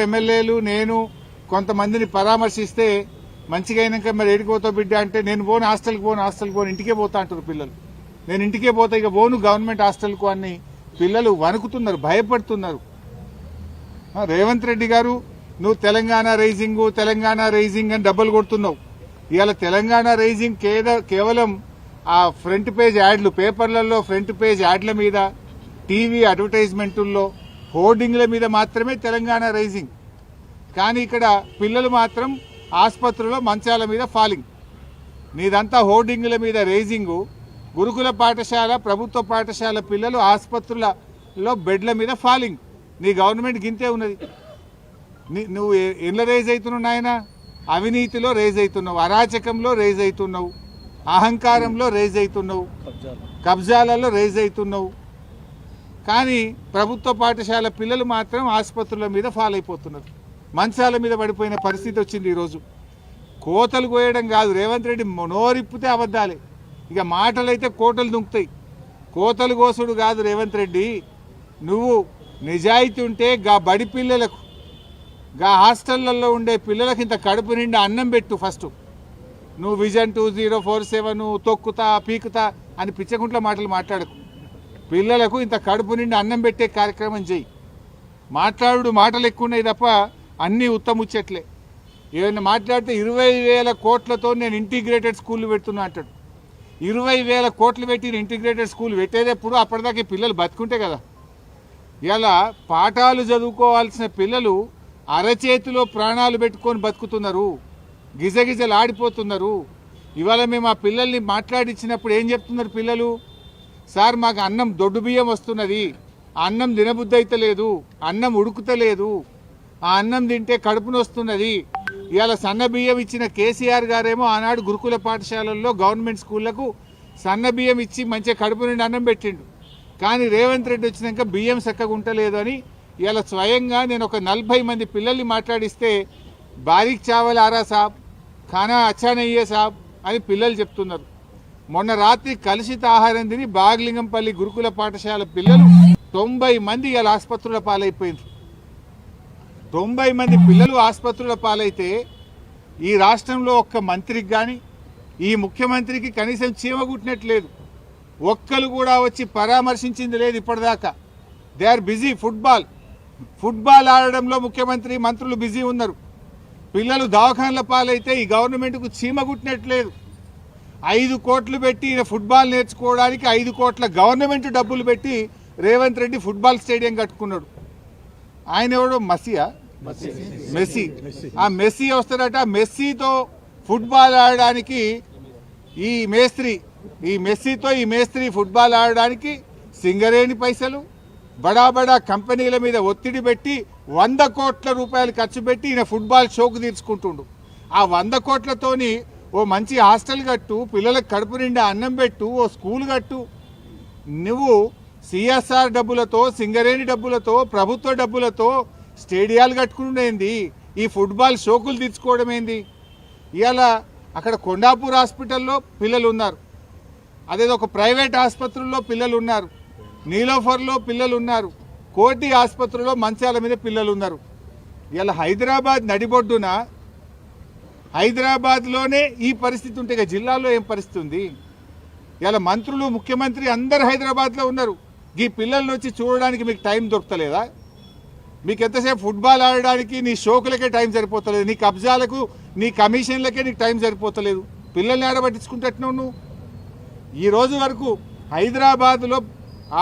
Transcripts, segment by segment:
ఎమ్మెల్యేలు నేను కొంతమందిని పరామర్శిస్తే మంచిగా అయినాక మరి ఏడికి పోతావు బిడ్డ అంటే నేను పోను హాస్టల్కి పోను ఇంటికే పోతా అంటారు పిల్లలు. నేను ఇంటికే పోతా ఇక పోను గవర్నమెంట్ హాస్టల్కు అని పిల్లలు వణుకుతున్నారు, భయపడుతున్నారు. రేవంత్ రెడ్డి గారు నువ్వు తెలంగాణ రైజింగ్ అని డబ్బులు కొడుతున్నావు. ఇవాళ తెలంగాణ రైజింగ్ కేవలం ఆ ఫ్రంట్ పేజ్ యాడ్లు పేపర్లలో ఫ్రంట్ పేజ్ యాడ్ల మీద టీవీ అడ్వర్టైజ్మెంటుల్లో హోర్డింగ్ల మీద మాత్రమే తెలంగాణ రైజింగ్. కానీ ఇక్కడ పిల్లలు మాత్రం ఆసుపత్రుల్లో మంచాల మీద ఫాలింగ్. నీదంతా హోర్డింగ్ల మీద రైజింగు. గురుకుల పాఠశాల ప్రభుత్వ పాఠశాల పిల్లలు ఆసుపత్రులలో బెడ్ల మీద ఫాలింగ్. నీ గవర్నమెంట్ గింతే ఉన్నది. నువ్వు ఎట్లా రేజ్ అవుతున్నావు నాయన? అవినీతిలో రేజ్ అవుతున్నావు, అరాచకంలో రేజ్ అవుతున్నావు, అహంకారంలో రేజ్ అవుతున్నావు, కబ్జాలలో రేజ్ అవుతున్నావు. కానీ ప్రభుత్వ పాఠశాల పిల్లలు మాత్రం ఆసుపత్రుల మీద ఫాల్ అయిపోతున్నారు, మంచాల మీద పడిపోయిన పరిస్థితి వచ్చింది. ఈరోజు కోతలు కోయడం కాదు, రేవంత్ రెడ్డి నోరిప్పితే అబద్ధాలే. ఇక మాటలైతే కోటలు దుంకుతాయి. కోతలు కోసుడు కాదు రేవంత్ రెడ్డి. నువ్వు నిజాయితీ ఉంటే గా బడి పిల్లలకు గా హాస్టళ్లలో ఉండే పిల్లలకు ఇంత కడుపు నిండా అన్నం పెట్టు ఫస్ట్. నువ్వు విజన్ 2047 తొక్కుతా పీకుతా అని పిచ్చకుంట్ల మాటలు మాట్లాడకు. పిల్లలకు ఇంత కడుపు నిండా అన్నం పెట్టే కార్యక్రమం చెయ్యి. మాటలు ఎక్కువ ఉన్నాయి తప్ప అన్నీ ఉత్తముచ్చట్లే. ఏమైనా మాట్లాడితే 20,000 కోట్లతో నేను ఇంటిగ్రేటెడ్ స్కూళ్ళు పెడుతున్నా అంటాడు. 20,000 కోట్లు పెట్టి ఇంటిగ్రేటెడ్ స్కూల్ పెట్టేటప్పుడు అప్పటిదాకా పిల్లలు బతుకుంటే కదా. ఇలా పాఠాలు చదువుకోవాల్సిన పిల్లలు అరచేతిలో ప్రాణాలు పెట్టుకొని బతుకుతున్నారు, గిజగిజలు ఆడిపోతున్నారు. ఇవాళ మేము ఆ పిల్లల్ని మాట్లాడించినప్పుడు ఏం చెప్తున్నారు పిల్లలు? సార్ మాకు అన్నం దొడ్డు బియ్యం వస్తున్నది, అన్నం తినబుద్ధి అయితే లేదు, అన్నం ఉడుకుతలేదు, ఆ అన్నం తింటే కడుపును వస్తున్నది. ఇవాళ సన్న బియ్యం ఇచ్చిన కేసీఆర్ గారేమో ఆనాడు గురుకుల పాఠశాలల్లో గవర్నమెంట్ స్కూళ్లకు సన్న బియ్యం ఇచ్చి మంచిగా కడుపు నుండి అన్నం పెట్టిండు. కానీ రేవంత్ రెడ్డి వచ్చినాక బియ్యం చక్కగా ఉంటలేదు అని ఇవాళ స్వయంగా నేను ఒక 40 మంది పిల్లల్ని మాట్లాడిస్తే బారీక్ చావల్ ఆరా సాబ్, ఖానా అచ్చా నయ్యే సాబ్ అని పిల్లలు చెప్తున్నారు. మొన్న రాత్రి కలుషిత ఆహారం తిని బాగ్లింగంపల్లి గురుకుల పాఠశాల పిల్లలు 90 మంది ఇవాళ ఆసుపత్రుల పాలైపోయింది. 90 మంది పిల్లలు ఆసుపత్రుల పాలైతే ఈ రాష్ట్రంలో ఒక్క మంత్రికి కానీ ఈ ముఖ్యమంత్రికి కనీసం చీమ కుట్టినట్లేదు. ఒక్కరు కూడా వచ్చి పరామర్శించింది లేదు ఇప్పటిదాకా. They are busy. ఫుట్బాల్ ఆడడంలో ముఖ్యమంత్రి మంత్రులు బిజీ ఉన్నారు. పిల్లలు దవాఖాన్ల పాలైతే ఈ గవర్నమెంట్కు చీమ కుట్టినట్లేదు. 5 కోట్లు పెట్టి ఫుట్బాల్ నేర్చుకోవడానికి 5 కోట్ల గవర్నమెంట్ డబ్బులు పెట్టి రేవంత్ రెడ్డి ఫుట్బాల్ స్టేడియం కట్టుకున్నాడు. ఆయన ఎవడో మెస్సీ. ఆ మెస్సీ వస్తాడట. మెస్సీతో ఫుట్బాల్ ఆడడానికి ఈ మేస్త్రి ఫుట్బాల్ ఆడడానికి సింగరేణి పైసలు బడా కంపెనీల మీద ఒత్తిడి పెట్టి 100 కోట్ల రూపాయలు ఖర్చు పెట్టి ఈయన ఫుట్బాల్ షోకు తీర్చుకుంటుండు. ఆ 100 కోట్లతోని ఓ మంచి హాస్టల్ కట్టు, పిల్లలకు కడుపు నిండా అన్నం పెట్టు, ఓ స్కూల్ కట్టు. నువ్వు సిఎస్ఆర్ డబ్బులతో, సింగరేణి డబ్బులతో, ప్రభుత్వ డబ్బులతో స్టేడియాలు కట్టుకునేంది, ఈ ఫుట్బాల్ షోకులు తీర్చుకోవడం ఏంది? ఇవాళ అక్కడ కొండాపూర్ హాస్పిటల్లో పిల్లలు ఉన్నారు, అదేదో ఒక ప్రైవేట్ ఆసుపత్రుల్లో పిల్లలు ఉన్నారు, నీలోఫర్లో పిల్లలు ఉన్నారు, కోటి ఆసుపత్రిలో మంచాల మీద పిల్లలు ఉన్నారు. ఇలా హైదరాబాద్ నడిబొడ్డున హైదరాబాద్లోనే ఈ పరిస్థితి ఉంటే జిల్లాలో ఏం పరిస్థితి ఉంది? ఇలా మంత్రులు ముఖ్యమంత్రి అందరు హైదరాబాద్లో ఉన్నారు. ఈ పిల్లల్ని వచ్చి చూడడానికి మీకు టైం దొరకలేదా? మీకు ఎంతసేపు ఫుట్బాల్ ఆడడానికి నీ షోకులకే టైం సరిపోతలేదు, నీ కబ్జాలకు నీ కమిషన్లకే నీకు టైం సరిపోతలేదు. పిల్లల్ని ఆడబట్టించుకుంటున్నావు నువ్వు. ఈ రోజు వరకు హైదరాబాద్లో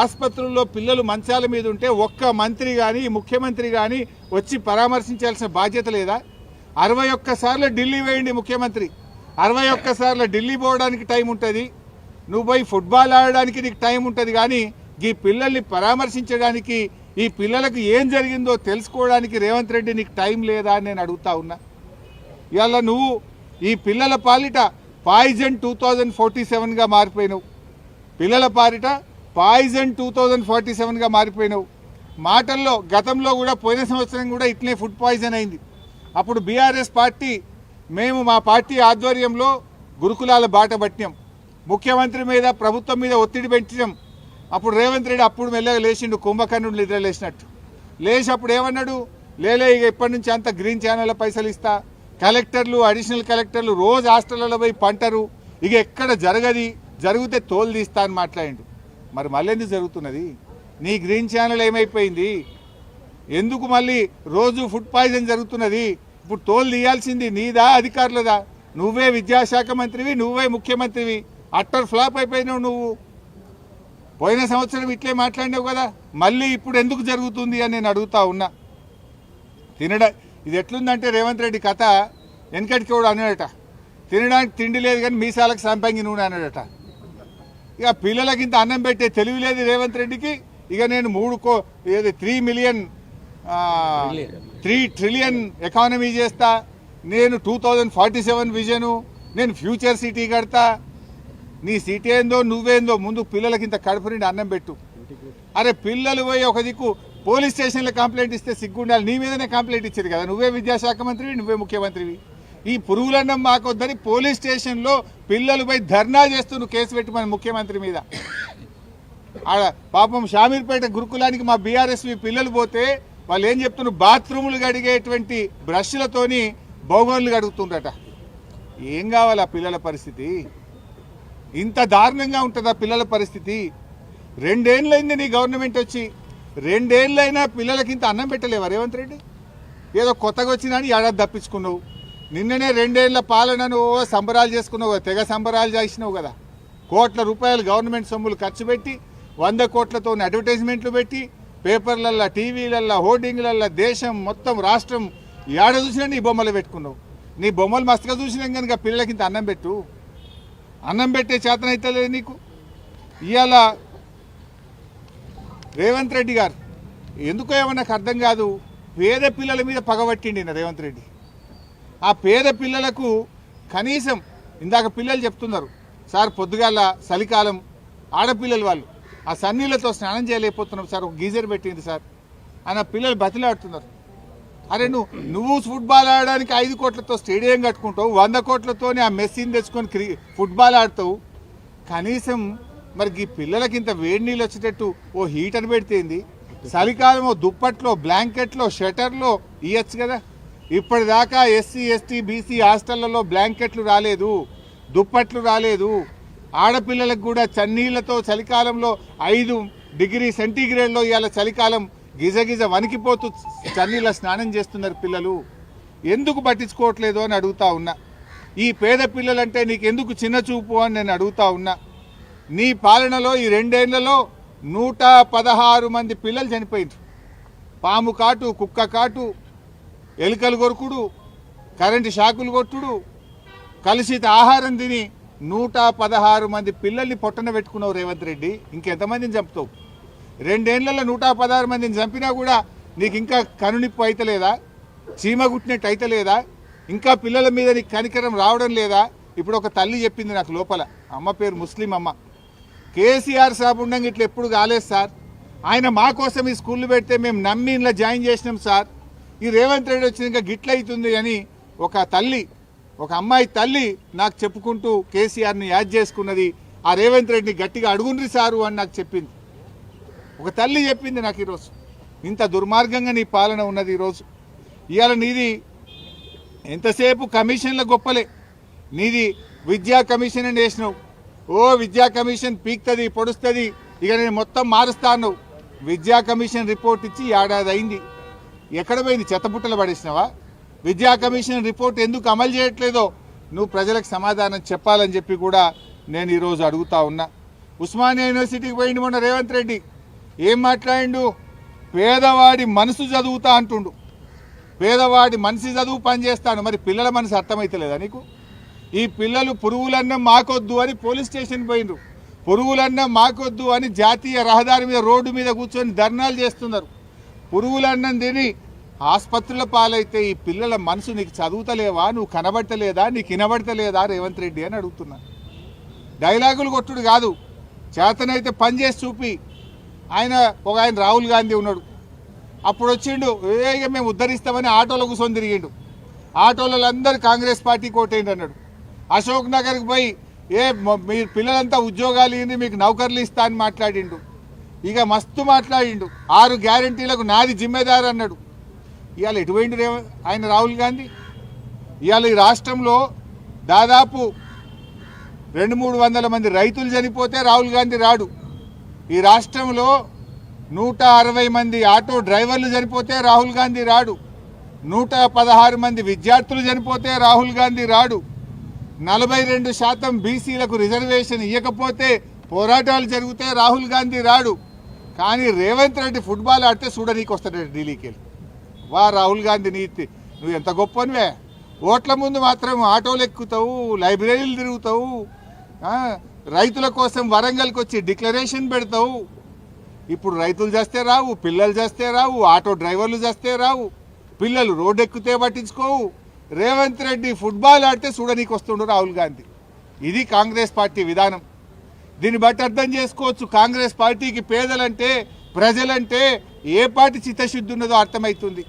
ఆసుపత్రుల్లో పిల్లలు మంచాల మీద ఉంటే ఒక్క మంత్రి కానీ ముఖ్యమంత్రి కానీ వచ్చి పరామర్శించాల్సిన బాధ్యత లేదా? 61 సార్లు ఢిల్లీ వేయండి ముఖ్యమంత్రి, 61 సార్లు ఢిల్లీ పోవడానికి టైం ఉంటుంది, నువ్వు పోయి ఫుట్బాల్ ఆడడానికి నీకు టైం ఉంటుంది. కానీ ఈ పిల్లల్ని పరామర్శించడానికి, ఈ పిల్లలకు ఏం జరిగిందో తెలుసుకోవడానికి రేవంత్ రెడ్డి నీకు టైం లేదా అని నేను అడుగుతా ఉన్నా. ఇవాళ నువ్వు ఈ పిల్లల పాలిట పాయిజన్ 2047గా మారిపోయినావు. పిల్లల పాలిట పాయిజన్ 2047గా మారిపోయినావు. మాటల్లో గతంలో కూడా పోయిన సంవత్సరం కూడా ఇట్లే ఫుడ్ పాయిజన్ అయింది. అప్పుడు బీఆర్ఎస్ పార్టీ మేము మా పార్టీ ఆధ్వర్యంలో గురుకులాల బాట పట్టినాం, ముఖ్యమంత్రి మీద ప్రభుత్వం మీద ఒత్తిడి పెంచాం. అప్పుడు రేవంత్ రెడ్డి అప్పుడు మెల్లగా లేచిండు, కుంభకర్ణుడు నిద్ర లేచినట్టు లేచి అప్పుడు ఏమన్నాడు? లేలే ఇక ఇప్పటి నుంచి అంత గ్రీన్ ఛానల్ పైసలు ఇస్తా, కలెక్టర్లు అడిషనల్ కలెక్టర్లు రోజు హాస్టళ్లలో పోయి పంటరు, ఇక ఎక్కడ జరగది, జరిగితే తోలు తీస్తా అని మాట్లాడిండు. మరి మళ్ళీ ఎందుకు జరుగుతున్నది? నీ గ్రీన్ ఛానల్ ఏమైపోయింది? ఎందుకు మళ్ళీ రోజు ఫుడ్ పాయిజన్ జరుగుతున్నది? ఇప్పుడు తోలు తీయాల్సింది నీదా అధికారులదా? నువ్వే విద్యాశాఖ మంత్రివి, నువ్వే ముఖ్యమంత్రివి, అట్టర్ ఫ్లాప్ అయిపోయినావు నువ్వు. పోయిన సంవత్సరం ఇట్లే మాట్లాడినావు కదా, మళ్ళీ ఇప్పుడు ఎందుకు జరుగుతుంది అని నేను అడుగుతా ఉన్నా. ఇది ఎట్లుందంటే రేవంత్ రెడ్డి కథ వెనకటికి కూడా అన్నాడట, తినడానికి తిండి లేదు కానీ మీసాలకు సంపంగి నూనె అన్నాడట. ఇక పిల్లలకి ఇంత అన్నం పెట్టే తెలివి లేదు రేవంత్ రెడ్డికి. ఇక నేను 3 ట్రిలియన్ ఎకానమీ చేస్తా, నేను 2047 విజను, నేను ఫ్యూచర్ సిటీ కడతా. నీ సిటీ ఏందో నువ్వేందో, ముందు పిల్లలకి ఇంత కడుపు నిండి అన్నం పెట్టు. అరే పిల్లలు పోయి ఒక దిక్కు పోలీస్ స్టేషన్లో కంప్లైంట్ ఇస్తే సిగ్గుండాలి. నీ మీదనే కంప్లైంట్ ఇచ్చారు కదా, నువ్వే విద్యాశాఖ మంత్రివి, నువ్వే ముఖ్యమంత్రివి. ఈ పురుగులన్నం మాకొద్దని పోలీస్ స్టేషన్లో పిల్లలు పోయి ధర్నా చేస్తూ నువ్వు కేసు పెట్టమని ముఖ్యమంత్రి మీద. ఆడ పాపం షామీర్పేట గురుకులానికి మా బీఆర్ఎస్వి పిల్లలు పోతే వాళ్ళు ఏం చెప్తున్నారు, బాత్రూములు కడిగేటువంటి బ్రష్లతోని భౌగోళిలు కడుగుతుండట. ఏం కావాలి ఆ పిల్లల పరిస్థితి? ఇంత దారుణంగా ఉంటుందా పిల్లల పరిస్థితి? 2 ఏళ్ళైంది నీ గవర్నమెంట్ వచ్చి, 2 ఏళ్ళైనా పిల్లలకి ఇంత అన్నం పెట్టలేవా రేవంత్ రెడ్డి? ఏదో కొత్తగా వచ్చినా ఏడాది తప్పించుకున్నావు. నిన్ననే 2 ఏళ్ల పాలనను సంబరాలు చేసుకున్నావు, తెగ సంబరాలు చేసినావు కదా. కోట్ల రూపాయలు గవర్నమెంట్ సొమ్ములు ఖర్చు పెట్టి 100 కోట్లతో అడ్వర్టైజ్మెంట్లు పెట్టి పేపర్లల్లో, టీవీలల్లో, హోర్డింగ్లల్లో దేశం మొత్తం రాష్ట్రం ఏడ చూసినా నీ బొమ్మలు పెట్టుకున్నావు. నీ బొమ్మలు మస్తుగా చూసినాం కనుక పిల్లలకి ఇంత అన్నం పెట్టు. అన్నం పెట్టే చేతనైతే లేదు నీకు. ఇవాళ రేవంత్ రెడ్డి గారు ఎందుకో ఏమో నాకు అర్థం కాదు, పేద పిల్లల మీద పగబట్టిండి రేవంత్ రెడ్డి. ఆ పేద పిల్లలకు కనీసం ఇందాక పిల్లలు చెప్తున్నారు, సార్ పొద్దుగాల చలికాలం ఆడపిల్లలు వాళ్ళు ఆ సన్నీళ్ళతో స్నానం చేయలేకపోతున్నాం సార్, ఒక గీజర్ పెట్టింది సార్ అని ఆ పిల్లలు బతిలాడుతున్నారు. అరే నువ్వు ఫుట్బాల్ ఆడడానికి 5 కోట్లతో స్టేడియం కట్టుకుంటావు, 100 కోట్లతోనే ఆ మెస్సీని తెచ్చుకొని ఫుట్బాల్ ఆడతావు. కనీసం మరి ఈ పిల్లలకి ఇంత వేడి నీళ్ళు వచ్చేటట్టు ఓ హీటర్ పెడితేంది, చలికాలం దుప్పట్లో, బ్లాంకెట్లో, షటర్లో ఇవ్వచ్చు కదా. ఇప్పటిదాకా ఎస్సీ, ఎస్టీ, బీసీ హాస్టళ్లలో బ్లాంకెట్లు రాలేదు, దుప్పట్లు రాలేదు. ఆడపిల్లలకు కూడా చన్నీళ్లతో చలికాలంలో 5 డిగ్రీ సెంటీగ్రేడ్లో ఇవాళ చలికాలం గిజగిజ వణికిపోతూ చన్నీళ్ళ స్నానం చేస్తున్నారు పిల్లలు. ఎందుకు పట్టించుకోవట్లేదు అని అడుగుతా ఉన్నా. ఈ పేద పిల్లలంటే నీకెందుకు చిన్న చూపు అని నేను అడుగుతా ఉన్నా. నీ పాలనలో ఈ 2 ఏళ్లలో 116 మంది పిల్లలు చనిపోయింది. పాము కాటు, కుక్క కాటు, ఎలుకలు కొరుకుడు, కరెంటు షాకులు కొట్టుడు, కలుషిత ఆహారం తిని 116 మంది పిల్లల్ని పొట్టన పెట్టుకున్నావు రేవంత్ రెడ్డి. ఇంకెంతమందిని చంపుతావు? 2 ఏళ్లలో 116 మందిని చంపినా కూడా నీకు ఇంకా కనునిప్పు అయితలేదా? చీమ గుట్టినట్టు అయితలేదా? ఇంకా పిల్లల మీద నీకు కనికరం రావడం లేదా? ఇప్పుడు ఒక తల్లి చెప్పింది నాకు లోపల, అమ్మ పేరు ముస్లిం అమ్మ, కేసీఆర్ సాబ్ ఉండగా ఇట్లా ఎప్పుడు కాలేదు సార్, ఆయన మా కోసం ఈ స్కూళ్ళు పెడితే మేము నమ్మి ఇలా జాయిన్ చేసినాం సార్, ఈ రేవంత్ రెడ్డి వచ్చినాక గిట్ల అవుతుంది అని ఒక తల్లి, ఒక అమ్మాయి తల్లి నాకు చెప్పుకుంటూ కేసీఆర్ని యాద్ చేసుకున్నది. ఆ రేవంత్ రెడ్డిని గట్టిగా అడుగుండ్రి సారు అని నాకు చెప్పింది. ఒక తల్లి చెప్పింది నాకు ఈరోజు. ఇంత దుర్మార్గంగా నీ పాలన ఉన్నది ఈరోజు. ఇవాళ నీది ఎంతసేపు కమిషన్ల గొప్పలే. నీది విద్యా కమిషన్ అని వేసినావు. ఓ విద్యా కమిషన్ పీక్తుంది, పొడుస్తుంది, ఇక నేను మొత్తం మారుస్తాను. విద్యా కమిషన్ రిపోర్ట్ ఇచ్చి 1 ఏడాది అయింది. ఎక్కడ పోయింది? చెత్తబుట్టలు పడేసినావా? విద్యా కమిషన్ రిపోర్ట్ ఎందుకు అమలు చేయట్లేదో నువ్వు ప్రజలకు సమాధానం చెప్పాలని చెప్పి కూడా నేను ఈరోజు అడుగుతా ఉన్నా. ఉస్మానియా యూనివర్సిటీకి పోయిండు మొన్న రేవంత్ రెడ్డి. ఏం మాట్లాడిండు? పేదవాడి మనసు చదువుతా అంటుండు. పేదవాడి మనసు చదువు పనిచేస్తాను. మరి పిల్లల మనసు అర్థమైతలేదా నీకు? ఈ పిల్లలు పురుగులన్నం మాకొద్దు అని పోలీస్ స్టేషన్ పోయినరు, పురుగులన్నం మాకొద్దు అని జాతీయ రహదారి మీద రోడ్డు మీద కూర్చొని ధర్నాలు చేస్తున్నారు. పురుగులన్నం తిని ఆసుపత్రుల పాలైతే ఈ పిల్లల మనసు నీకు చదువుతలేవా? నువ్వు కనబడతలేదా? నీకు వినబడతలేదా రేవంత్ రెడ్డి అని అడుగుతున్నా. డైలాగులు కొట్టుడు కాదు, చేతనైతే పని చేసి చూపి. ఆయన రాహుల్ గాంధీ ఉన్నాడు, అప్పుడు వచ్చిండు, ఇక మేము ఉద్ధరిస్తామని ఆటోలో కూర్చొని తిరిగిండు. ఆటోలలో అందరు కాంగ్రెస్ పార్టీ కోటేయండి అన్నాడు. అశోక్ నగర్కి పోయి మీ పిల్లలంతా ఉద్యోగాలు ఇవ్వండి, మీకు నౌకర్లు ఇస్తా అని మాట్లాడిండు. ఇక మస్తు మాట్లాడిండు. 6 గ్యారంటీలకు నాది జిమ్మేదారు అన్నాడు. ఇవాళ ఎటువంటి ఆయన రాహుల్ గాంధీ ఇవాళ ఈ రాష్ట్రంలో దాదాపు 200-300 మంది రైతులు చనిపోతే రాహుల్ గాంధీ రాడు. ఈ రాష్ట్రంలో 160 మంది ఆటో డ్రైవర్లు చనిపోతే రాహుల్ గాంధీ రాడు. 116 మంది విద్యార్థులు చనిపోతే రాహుల్ గాంధీ రాడు. 42% బీసీలకు రిజర్వేషన్ ఇవ్వకపోతే పోరాటాలు జరిగితే రాహుల్ గాంధీ రాడు. కానీ రేవంత్ రెడ్డి ఫుట్బాల్ ఆడితే చూడనీకి వస్తాడు ఢిల్లీకి వెళ్ళి. వా రాహుల్ గాంధీ నీతి, నువ్వు ఎంత గొప్పనివే. ఓట్ల ముందు మాత్రం ఆటోలు ఎక్కుతావు, లైబ్రరీలు తిరుగుతావు, రైతుల కోసం వరంగల్కి వచ్చి డిక్లరేషన్ పెడతావు. ఇప్పుడు రైతులు చేస్తే రావు, పిల్లలు చేస్తే రావు, ఆటో డ్రైవర్లు చేస్తే రావు, పిల్లలు రోడ్డు ఎక్కితే పట్టించుకోవు. రేవంత్ రెడ్డి ఫుట్బాల్ ఆడితే చూడనీకి వస్తుండు రాహుల్ గాంధీ. ఇది కాంగ్రెస్ పార్టీ విధానం. దీన్ని బట్టి అర్థం చేసుకోవచ్చు కాంగ్రెస్ పార్టీకి పేదలంటే ప్రజలంటే ఏ పార్టీ చిత్తశుద్ధి ఉన్నదో అర్థమవుతుంది.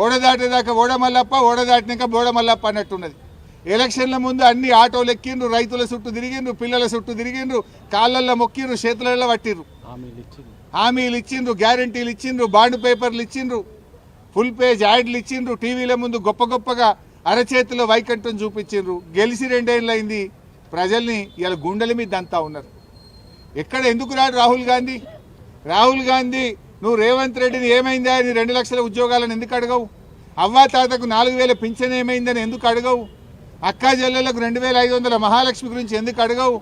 ఓడదాటేదాకా ఓడమల్లప్ప, ఓడదాటినాక బోడమల్లప్ప అన్నట్టున్నది. ఎలక్షన్ల ముందు అన్ని ఆటోలు ఎక్కిండ్రు, రైతుల చుట్టూ తిరిగిండ్రు, పిల్లల చుట్టూ తిరిగిండ్రు, కాళ్ళల్లో మొక్కిండ్రు, చేతులలో పట్టిండ్రు, హామీలు ఇచ్చిండ్రు, గ్యారంటీలు ఇచ్చిండ్రు, బాండ్ పేపర్లు ఇచ్చిండ్రు, ఫుల్ పేజ్ యాడ్లు ఇచ్చిండ్రు, టీవీల ముందు గొప్పగా అరచేతిలో వైకంఠం చూపించిండ్రు. గెలిచి 2 ఏళ్ళు అయింది. ప్రజల్ని ఇలా గుండెల మీద దంతా ఉన్నారు. ఎక్కడ ఎందుకు రాడు రాహుల్ గాంధీ? రాహుల్ గాంధీ నువ్వు రేవంత్ రెడ్డిని ఏమైందా నీ 2 లక్షల ఉద్యోగాలను ఎందుకు అడగవు? అవ్వా తాతకు 4000 పింఛన్ ఏమైందని ఎందుకు అడగవు? అక్కా చెల్లెలకు 2500 మహాలక్ష్మి గురించి ఎందుకు అడగవు?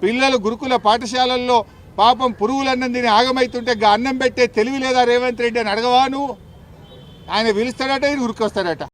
పిల్లలు గురుకుల పాఠశాలల్లో పాపం పురుగులన్నం తిని ఆగమైతుంటే అన్నం పెట్టే తెలివి లేదా రేవంత్ రెడ్డి అని అడగవా నువ్వు? ఆయన పిలుస్తాడట, ఈయన ఉరికొస్తాడట.